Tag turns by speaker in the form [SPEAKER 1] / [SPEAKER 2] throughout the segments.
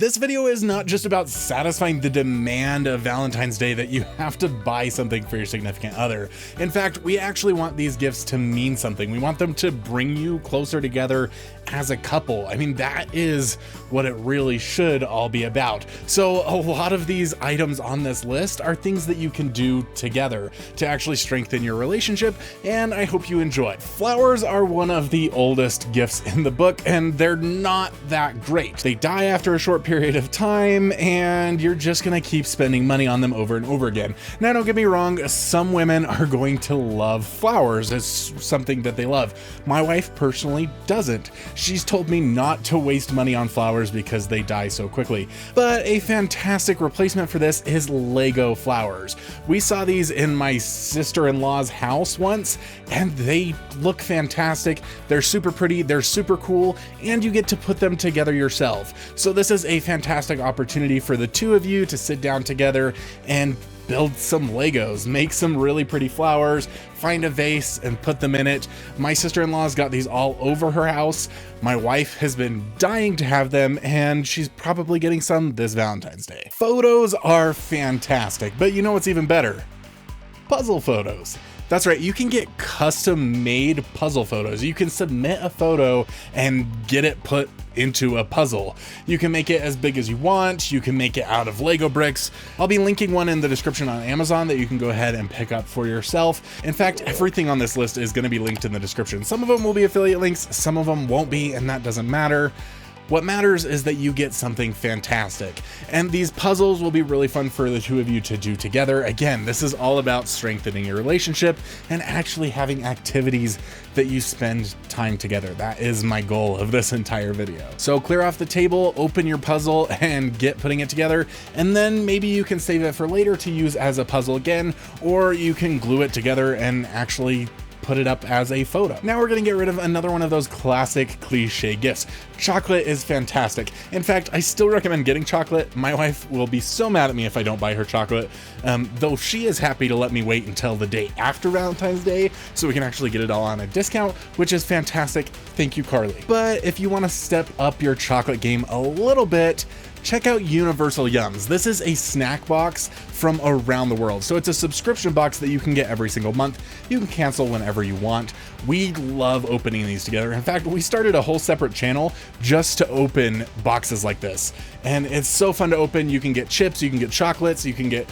[SPEAKER 1] This video is not just about satisfying the demand of Valentine's Day that you have to buy something for your significant other. In fact, we actually want these gifts to mean something. We want them to bring you closer together as a couple. I mean, that is what it really should all be about. So a lot of these items on this list are things that you can do together to actually strengthen your relationship, and I hope you enjoy. Flowers are one of the oldest gifts in the book, and they're not that great. They die after a short period of time, and you're just gonna keep spending money on them over and over again. Now, don't get me wrong, some women are going to love flowers as something that they love. My wife personally doesn't. She's told me not to waste money on flowers because they die so quickly. But a fantastic replacement for this is Lego flowers. We saw these in my sister-in-law's house once, and they look fantastic. They're super pretty, they're super cool, and you get to put them together yourself. So this is a fantastic opportunity for the two of you to sit down together and build some Legos, make some really pretty flowers, find a vase and put them in it. My sister-in-law's got these all over her house. My wife has been dying to have them, and she's probably getting some this Valentine's Day. Photos are fantastic, but you know what's even better? Puzzle photos. That's right, you can get custom-made puzzle photos. You can submit a photo and get it put into a puzzle. You can make it as big as you want. You can make it out of Lego bricks. I'll be linking one in the description on Amazon that you can go ahead and pick up for yourself. In fact, everything on this list is going to be linked in the description. Some of them will be affiliate links, some of them won't be, and that doesn't matter. What matters is that you get something fantastic. And these puzzles will be really fun for the two of you to do together. Again, this is all about strengthening your relationship and actually having activities that you spend time together. That is my goal of this entire video. So clear off the table, open your puzzle, and get putting it together. And then maybe you can save it for later to use as a puzzle again, or you can glue it together and actually put it up as a photo. Now we're gonna get rid of another one of those classic cliche gifts. Chocolate is fantastic. In fact, I still recommend getting chocolate. My wife will be so mad at me if I don't buy her chocolate, though she is happy to let me wait until the day after Valentine's Day so we can actually get it all on a discount, which is fantastic. Thank you, Carly. But if you wanna step up your chocolate game a little bit, check out Universal Yums. This is a snack box from around the world. So it's a subscription box that you can get every single month. You can cancel whenever you want. We love opening these together. In fact, we started a whole separate channel just to open boxes like this. And it's so fun to open. You can get chips, you can get chocolates, you can get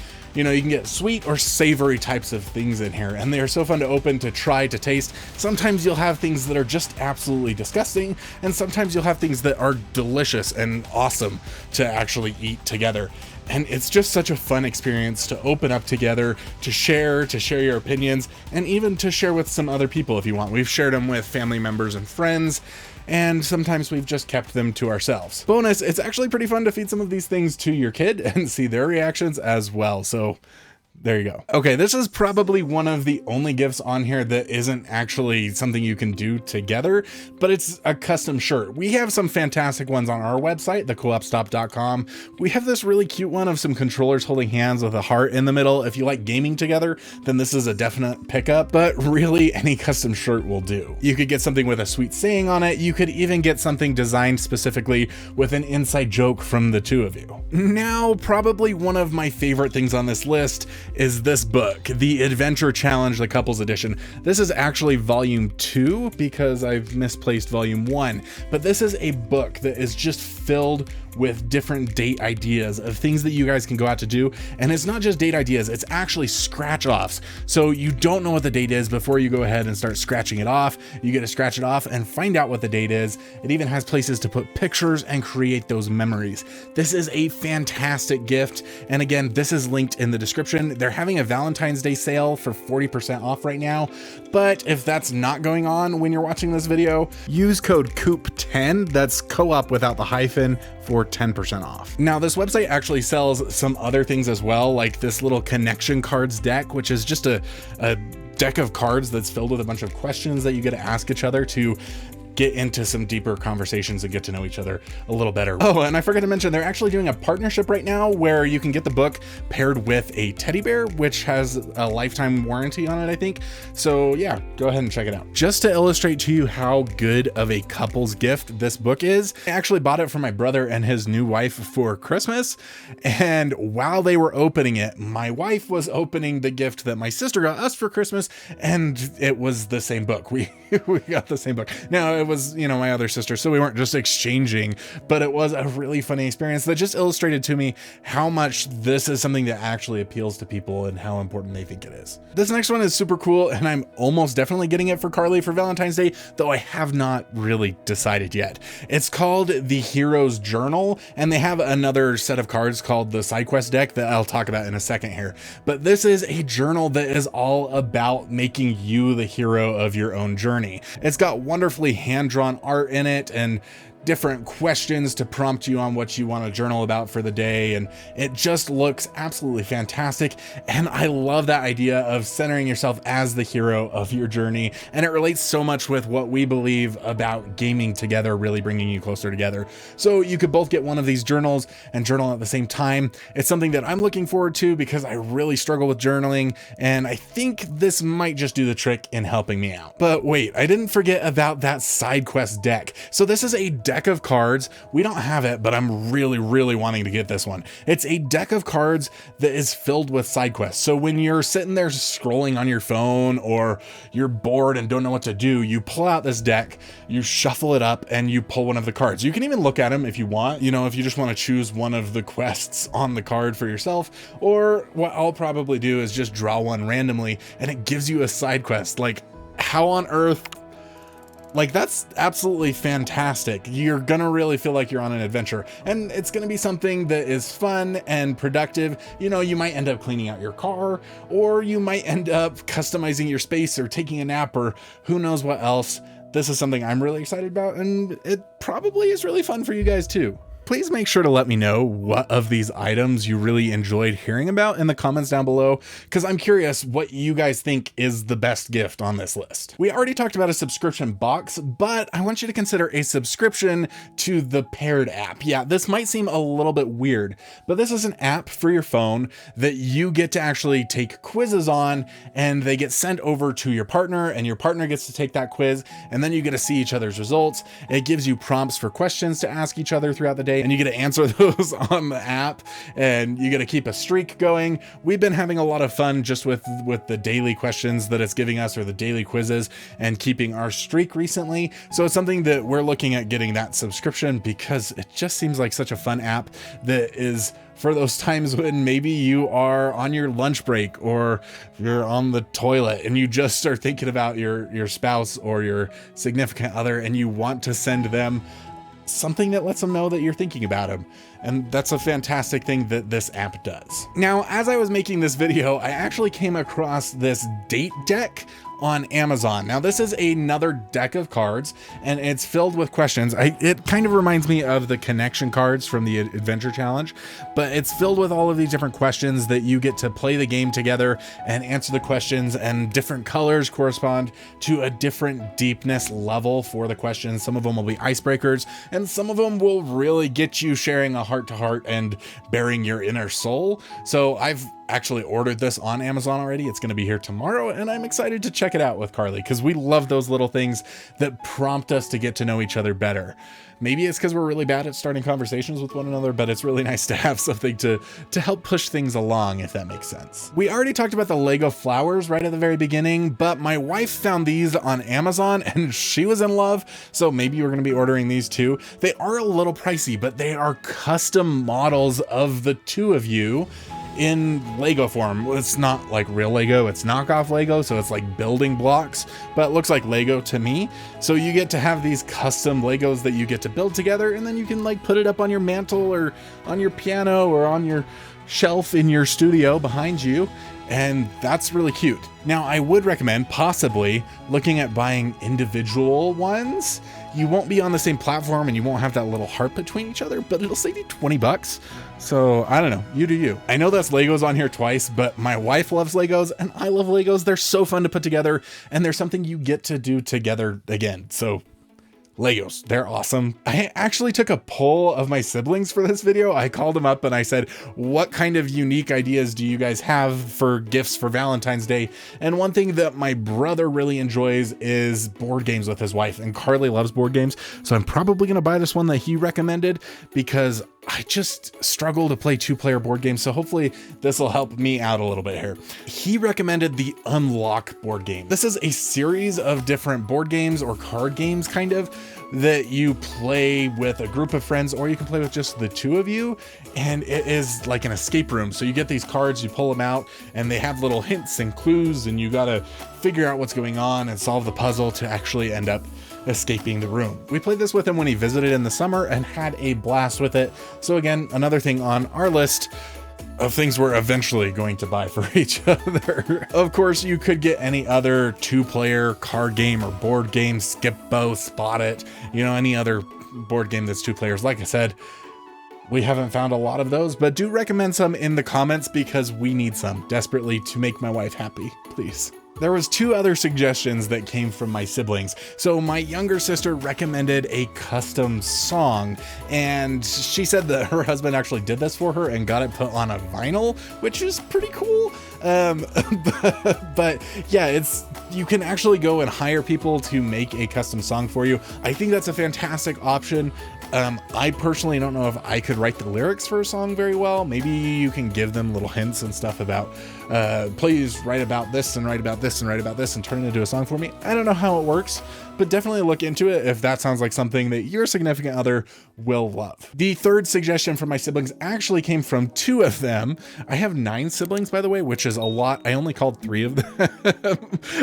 [SPEAKER 1] sweet or savory types of things in here, and they are so fun to open, to try, to taste. Sometimes you'll have things that are just absolutely disgusting, and sometimes you'll have things that are delicious and awesome to actually eat together. And it's just such a fun experience to open up together, to share your opinions, and even to share with some other people if you want. We've shared them with family members and friends, and sometimes we've just kept them to ourselves. Bonus, it's actually pretty fun to feed some of these things to your kid and see their reactions as well. So there you go. Okay, this is probably one of the only gifts on here that isn't actually something you can do together, but it's a custom shirt. We have some fantastic ones on our website, thecoopstop.com. We have this really cute one of some controllers holding hands with a heart in the middle. If you like gaming together, then this is a definite pickup, but really any custom shirt will do. You could get something with a sweet saying on it. You could even get something designed specifically with an inside joke from the two of you. Now, probably one of my favorite things on this list is this book, The Adventure Challenge, the Couples Edition. This is actually volume 2 because I've misplaced volume 1, but this is a book that is just filled with different date ideas of things that you guys can go out to do. And it's not just date ideas, it's actually scratch offs. So you don't know what the date is before you go ahead and start scratching it off. You get to scratch it off and find out what the date is. It even has places to put pictures and create those memories. This is a fantastic gift. And again, this is linked in the description. They're having a Valentine's Day sale for 40% off right now. But if that's not going on when you're watching this video, use code COOP10, that's co-op without the hyphen, for 10% off. Now, this website actually sells some other things as well, like this little connection cards deck, which is just a deck of cards that's filled with a bunch of questions that you get to ask each other to get into some deeper conversations and get to know each other a little better. Oh, and I forgot to mention, they're actually doing a partnership right now where you can get the book paired with a teddy bear, which has a lifetime warranty on it, I think. So yeah, go ahead and check it out. Just to illustrate to you how good of a couple's gift this book is, I actually bought it for my brother and his new wife for Christmas. And while they were opening it, my wife was opening the gift that my sister got us for Christmas, and it was the same book. We got the same book. Now it was, you know, my other sister, so we weren't just exchanging, but it was a really funny experience that just illustrated to me how much this is something that actually appeals to people and how important they think it is. This next one is super cool, and I'm almost definitely getting it for Carly for Valentine's Day, though I have not really decided yet. It's called The Hero's Journal, and they have another set of cards called the Side Quest deck that I'll talk about in a second here. But this is a journal that is all about making you the hero of your own journey. It's got wonderfully hand-drawn art in it and different questions to prompt you on what you want to journal about for the day, and it just looks absolutely fantastic. And I love that idea of centering yourself as the hero of your journey, and it relates so much with what we believe about gaming together, really bringing you closer together. So you could both get one of these journals and journal at the same time. It's something that I'm looking forward to because I really struggle with journaling, and I think this might just do the trick in helping me out. But wait, I didn't forget about that side quest deck. So this is a deck of cards. We don't have it, but I'm really wanting to get this one. It's a deck of cards that is filled with side quests. So when you're sitting there scrolling on your phone or you're bored and don't know what to do, you pull out this deck, you shuffle it up, and you pull one of the cards. You can even look at them if you want, you know, if you just want to choose one of the quests on the card for yourself, or what I'll probably do is just draw one randomly and it gives you a side quest. Like, how on earth? Like, that's absolutely fantastic. You're gonna really feel like you're on an adventure, and it's gonna be something that is fun and productive. You know, you might end up cleaning out your car, or you might end up customizing your space or taking a nap, or who knows what else. This is something I'm really excited about, and it probably is really fun for you guys too. Please make sure to let me know what of these items you really enjoyed hearing about in the comments down below, because I'm curious what you guys think is the best gift on this list. We already talked about a subscription box, but I want you to consider a subscription to the Paired app. Yeah, this might seem a little bit weird, but this is an app for your phone that you get to actually take quizzes on, and they get sent over to your partner, and your partner gets to take that quiz, and then you get to see each other's results. It gives you prompts for questions to ask each other throughout the day, and you get to answer those on the app, and you get to keep a streak going. We've been having a lot of fun just with the daily questions that it's giving us, or the daily quizzes, and keeping our streak recently. So it's something that we're looking at getting that subscription, because it just seems like such a fun app that is for those times when maybe you are on your lunch break or you're on the toilet and you just start thinking about your spouse or your significant other, and you want to send them something that lets them know that you're thinking about them. And that's a fantastic thing that this app does. Now, as I was making this video, I actually came across this date deck on Amazon. Now, this is another deck of cards, and it's filled with questions. It kind of reminds me of the connection cards from the Adventure Challenge, but it's filled with all of these different questions that you get to play the game together and answer the questions, and different colors correspond to a different deepness level for the questions. Some of them will be icebreakers, and some of them will really get you sharing a heart-to-heart and bearing your inner soul. So I've actually ordered this on Amazon already. It's going to be here tomorrow, and I'm excited to check it out with Carly, because we love those little things that prompt us to get to know each other better. Maybe it's because we're really bad at starting conversations with one another, but it's really nice to have something to help push things along, if that makes sense. We already talked about the Lego flowers right at the very beginning, but my wife found these on Amazon and she was in love, so maybe we're going to be ordering these too. They are a little pricey, but they are custom models of the two of you in Lego form. It's not like real Lego, it's knockoff Lego, so it's like building blocks, but it looks like Lego to me. So you get to have these custom Legos that you get to build together, and then you can like put it up on your mantle or on your piano or on your shelf in your studio behind you, and that's really cute. Now, I would recommend possibly looking at buying individual ones. You won't be on the same platform and you won't have that little heart between each other, but it'll save you 20 bucks. So I don't know, you do you. I know that's Legos on here twice, but my wife loves Legos and I love Legos. They're so fun to put together, and they're something you get to do together again. So Legos, they're awesome. I actually took a poll of my siblings for this video. I called them up and I said, what kind of unique ideas do you guys have for gifts for Valentine's Day? And one thing that my brother really enjoys is board games with his wife, and Carly loves board games. So I'm probably gonna buy this one that he recommended because I just struggle to play 2-player board games. So hopefully this will help me out a little bit here. He recommended the Unlock board game. This is a series of different board games or card games kind of that you play with a group of friends, or you can play with just the 2 of you. And it is like an escape room. So you get these cards, you pull them out, and they have little hints and clues, and you gotta figure out what's going on and solve the puzzle to actually end up escaping the room. We played this with him when he visited in the summer and had a blast with it. So again, another thing on our list of things we're eventually going to buy for each other. Of course, you could get any other 2-player card game or board game, Skip Both, Spot It, you know, any other board game that's 2 players. Like I said, we haven't found a lot of those, but do recommend some in the comments because we need some desperately to make my wife happy, please. There was 2 other suggestions that came from my siblings. So my younger sister recommended a custom song, and she said that her husband actually did this for her and got it put on a vinyl, which is pretty cool. But yeah, you can actually go and hire people to make a custom song for you. I think that's a fantastic option. I personally don't know if I could write the lyrics for a song very well. Maybe you can give them little hints and stuff about, please write about this and write about this and write about this and turn it into a song for me. I don't know how it works, but definitely look into it if that sounds like something that your significant other will love. The 3rd suggestion from my siblings actually came from 2 of them. I have 9 siblings, by the way, which is a lot. I only called 3 of them.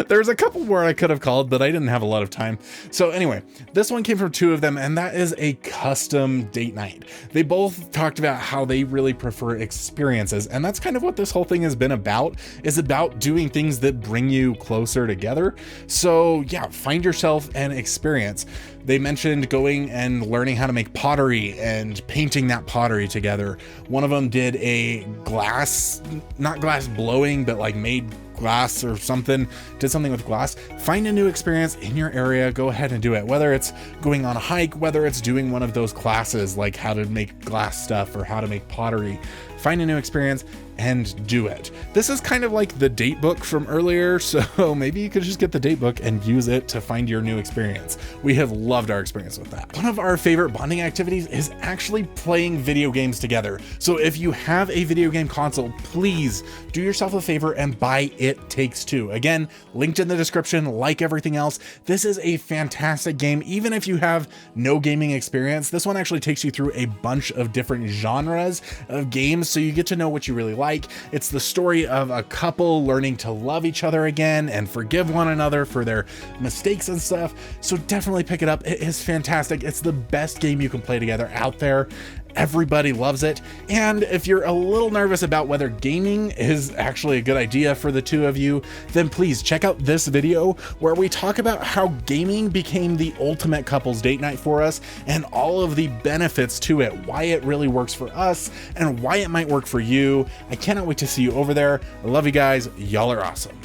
[SPEAKER 1] There's a couple more I could have called, but I didn't have a lot of time. So anyway, this one came from 2 of them, and that is a custom date night. They both talked about how they really prefer experiences, and that's kind of what this whole thing has been about, is about doing things that bring you closer together. So yeah, find yourself an experience. They mentioned going and learning how to make pottery and painting that pottery together. One of them did a glass, not glass blowing, but like made glass or something, did something with glass. Find a new experience in your area, go ahead and do it. Whether it's going on a hike, whether it's doing one of those classes like how to make glass stuff or how to make pottery, find a new experience and do it. This is kind of like the date book from earlier, so maybe you could just get the date book and use it to find your new experience. We have loved our experience with that. One of our favorite bonding activities is actually playing video games together. So if you have a video game console, please do yourself a favor and buy It Takes Two. Again, linked in the description, like everything else. This is a fantastic game. Even if you have no gaming experience, this one actually takes you through a bunch of different genres of games, so you get to know what you really like. It's the story of a couple learning to love each other again and forgive one another for their mistakes and stuff. So definitely pick it up. It is fantastic. It's the best game you can play together out there. Everybody loves it. And if you're a little nervous about whether gaming is actually a good idea for the 2 of you, then please check out this video where we talk about how gaming became the ultimate couples date night for us and all of the benefits to it, why it really works for us and why it might work for you. I cannot wait to see you over there. I love you guys. Y'all are awesome.